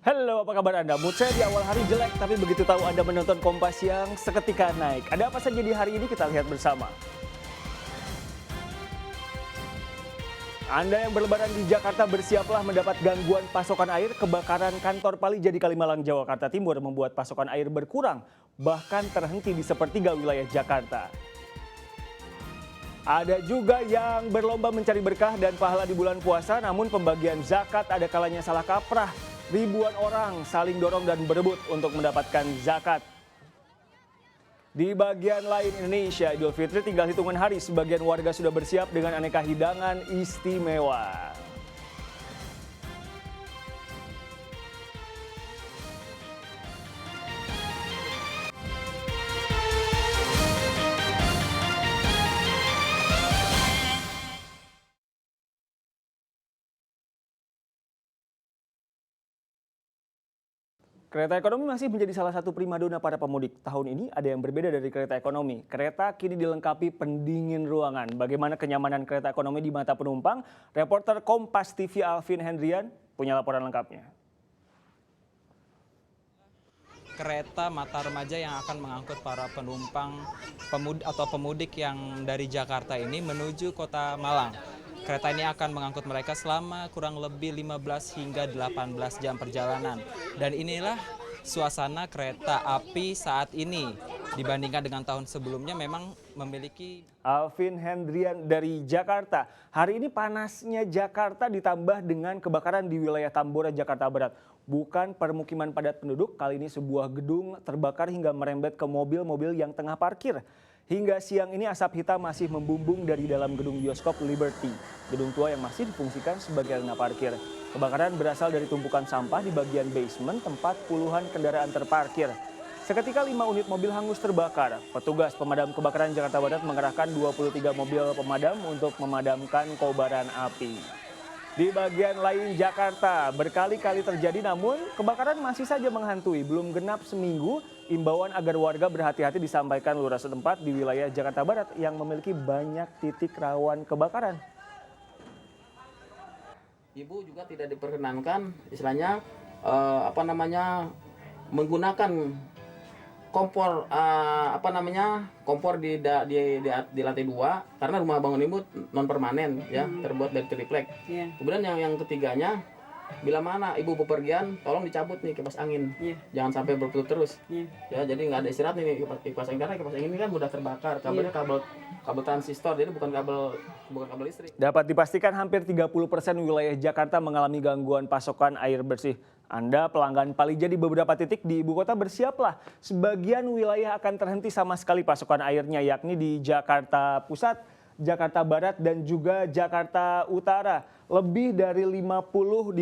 Halo, apa kabar Anda? Mood saya di awal hari jelek, tapi begitu tahu Anda menonton Kompas yang seketika naik. Ada apa saja di hari ini kita lihat bersama. Anda yang berlebaran di Jakarta bersiaplah mendapat gangguan pasokan air. Kebakaran kantor Palijadi Kalimalang, Jakarta Timur membuat pasokan air berkurang, bahkan terhenti di sepertiga wilayah Jakarta. Ada juga yang berlomba mencari berkah dan pahala di bulan puasa, namun pembagian zakat ada kalanya salah kaprah. Ribuan orang saling dorong dan berebut untuk mendapatkan zakat. Di bagian lain Indonesia, Idul Fitri tinggal hitungan hari, sebagian warga sudah bersiap dengan aneka hidangan istimewa. Kereta ekonomi masih menjadi salah satu primadona para pemudik. Tahun ini ada yang berbeda dari kereta ekonomi. Kereta kini dilengkapi pendingin ruangan. Bagaimana kenyamanan kereta ekonomi di mata penumpang? Reporter Kompas TV Alvin Hendrian punya laporan lengkapnya. Kereta Mata Remaja yang akan mengangkut para penumpang pemudik yang dari Jakarta ini menuju Kota Malang. Kereta ini akan mengangkut mereka selama kurang lebih 15 hingga 18 jam perjalanan. Dan inilah suasana kereta api saat ini. Dibandingkan dengan tahun sebelumnya memang memiliki... Alvin Hendrian dari Jakarta. Hari ini panasnya Jakarta ditambah dengan kebakaran di wilayah Tambora, Jakarta Barat. Bukan permukiman padat penduduk, kali ini sebuah gedung terbakar hingga merembet ke mobil-mobil yang tengah parkir. Hingga siang ini asap hitam masih membumbung dari dalam gedung bioskop Liberty, gedung tua yang masih difungsikan sebagai arena parkir. Kebakaran berasal dari tumpukan sampah di bagian basement tempat puluhan kendaraan terparkir. Seketika 5 unit mobil hangus terbakar. Petugas pemadam kebakaran Jakarta Barat mengerahkan 23 mobil pemadam untuk memadamkan kobaran api. Di bagian lain Jakarta berkali-kali terjadi, namun kebakaran masih saja menghantui. Belum genap seminggu, imbauan agar warga berhati-hati disampaikan lurah setempat di wilayah Jakarta Barat yang memiliki banyak titik rawan kebakaran. Ibu juga tidak diperkenankan, istilahnya menggunakan kompor kompor di lantai 2 karena rumah bangun ibu non permanen ya, terbuat dari triplek. Kemudian yang ketiganya, bila mana ibu bepergian tolong dicabut nih kipas angin, jangan sampai berputar terus ya, jadi nggak ada istirahat nih kipas angin, karena kipas angin ini kan mudah terbakar, kabelnya kabel transistor, jadi bukan kabel listrik. Dapat dipastikan hampir 30% wilayah Jakarta mengalami gangguan pasokan air bersih. Anda pelanggan Palijadi di beberapa titik di ibu kota bersiaplah. Sebagian wilayah akan terhenti sama sekali pasokan airnya, yakni di Jakarta Pusat, Jakarta Barat, dan juga Jakarta Utara. Lebih dari 50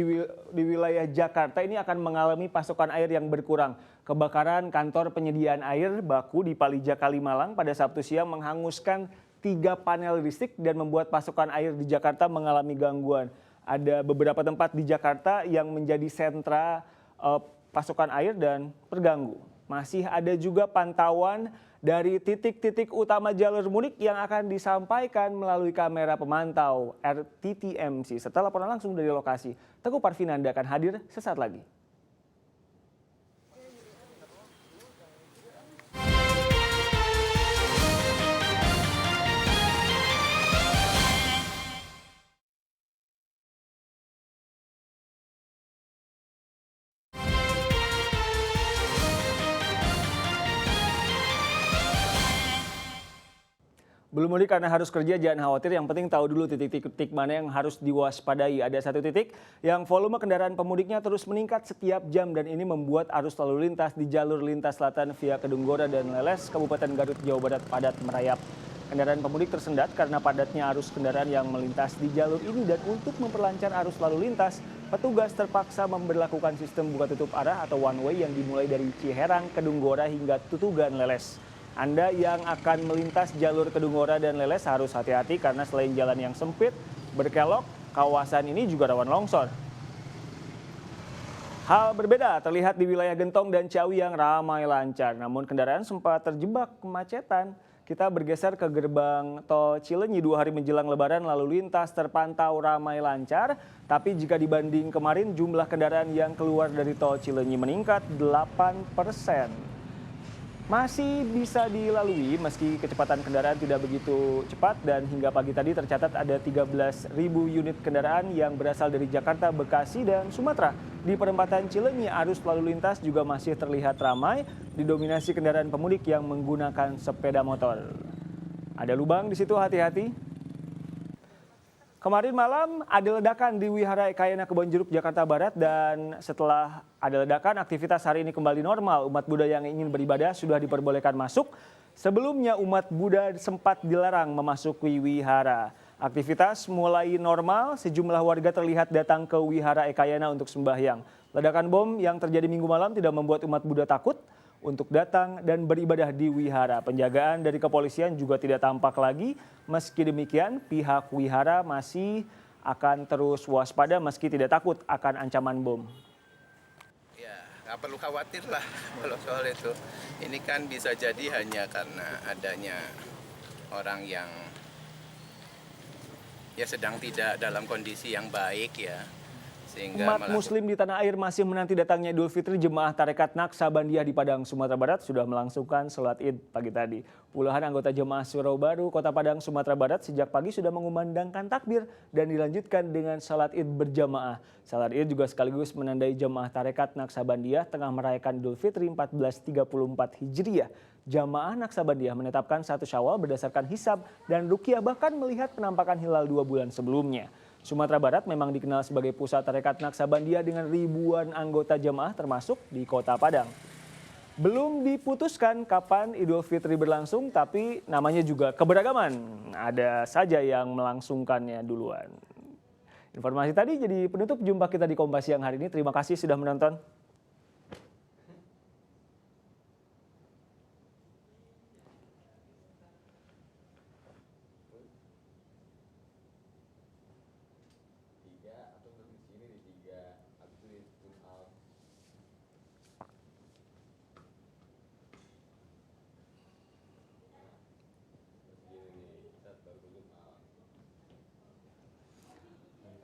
di wilayah Jakarta ini akan mengalami pasokan air yang berkurang. Kebakaran kantor penyediaan air baku di Palija Kalimalang pada Sabtu siang menghanguskan 3 panel listrik dan membuat pasokan air di Jakarta mengalami gangguan. Ada beberapa tempat di Jakarta yang menjadi sentra pasokan air dan terganggu. Masih ada juga pantauan dari titik-titik utama jalur mudik yang akan disampaikan melalui kamera pemantau RTTMC. Setelah laporan langsung dari lokasi, Teguh Parvinanda akan hadir sesaat lagi. Belum mudik karena harus kerja, jangan khawatir. Yang penting tahu dulu titik-titik mana yang harus diwaspadai. Ada satu titik yang volume kendaraan pemudiknya terus meningkat setiap jam, dan ini membuat arus lalu lintas di jalur lintas selatan via Kedunggora dan Leles, Kabupaten Garut, Jawa Barat padat merayap. Kendaraan pemudik tersendat karena padatnya arus kendaraan yang melintas di jalur ini, dan untuk memperlancar arus lalu lintas, petugas terpaksa memberlakukan sistem buka tutup arah atau one way yang dimulai dari Ciherang, Kedunggora hingga Tutugan, Leles. Anda yang akan melintas jalur Kedunggora dan Leles harus hati-hati karena selain jalan yang sempit, berkelok, kawasan ini juga rawan longsor. Hal berbeda terlihat di wilayah Gentong dan Ciawi yang ramai lancar, namun kendaraan sempat terjebak kemacetan. Kita bergeser ke gerbang tol Cileunyi 2 hari menjelang Lebaran lalu lintas terpantau ramai lancar. Tapi jika dibanding kemarin jumlah kendaraan yang keluar dari tol Cileunyi meningkat 8%. Masih bisa dilalui meski kecepatan kendaraan tidak begitu cepat dan hingga pagi tadi tercatat ada 13.000 unit kendaraan yang berasal dari Jakarta, Bekasi, dan Sumatera. Di perempatan Cileunyi arus lalu lintas juga masih terlihat ramai, didominasi kendaraan pemudik yang menggunakan sepeda motor. Ada lubang di situ, hati-hati. Kemarin malam ada ledakan di Wihara Ekayana Kebonjeruk, Jakarta Barat, dan setelah ada ledakan aktivitas hari ini kembali normal. Umat Buddha yang ingin beribadah sudah diperbolehkan masuk. Sebelumnya umat Buddha sempat dilarang memasuki wihara. Aktivitas mulai normal, sejumlah warga terlihat datang ke Wihara Ekayana untuk sembahyang. Ledakan bom yang terjadi Minggu malam tidak membuat umat Buddha takut untuk datang dan beribadah di wihara. Penjagaan dari kepolisian juga tidak tampak lagi. Meski demikian, pihak wihara masih akan terus waspada meski tidak takut akan ancaman bom. Ya, nggak perlu khawatir lah kalau soal itu. Ini kan bisa jadi hanya karena adanya orang yang ya sedang tidak dalam kondisi yang baik ya. Umat Muslim di tanah air masih menanti datangnya Idul Fitri. Jemaah Tarekat Naksabandia di Padang, Sumatera Barat sudah melangsungkan sholat Id pagi tadi. Puluhan anggota jemaah Surau Baru, Kota Padang, Sumatera Barat sejak pagi sudah mengumandangkan takbir dan dilanjutkan dengan sholat Id berjamaah. Sholat Id juga sekaligus menandai jemaah Tarekat Naksabandia tengah merayakan Idul Fitri 1434 Hijriah. Jamaah Naksabandia menetapkan 1 Syawal berdasarkan hisab dan ruqyah bahkan melihat penampakan hilal 2 bulan sebelumnya. Sumatera Barat memang dikenal sebagai pusat Tarekat Naksabandia dengan ribuan anggota jemaah termasuk di Kota Padang. Belum diputuskan kapan Idul Fitri berlangsung, tapi namanya juga keberagaman. Ada saja yang melangsungkannya duluan. Informasi tadi jadi penutup jumpa kita di Kompas Siang hari ini. Terima kasih sudah menonton.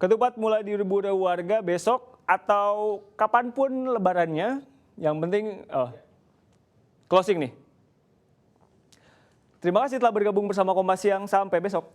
Ketupat mulai diberburu warga besok atau kapanpun lebarannya. Yang penting closing nih. Terima kasih telah bergabung bersama Kompas Siang. Sampai besok.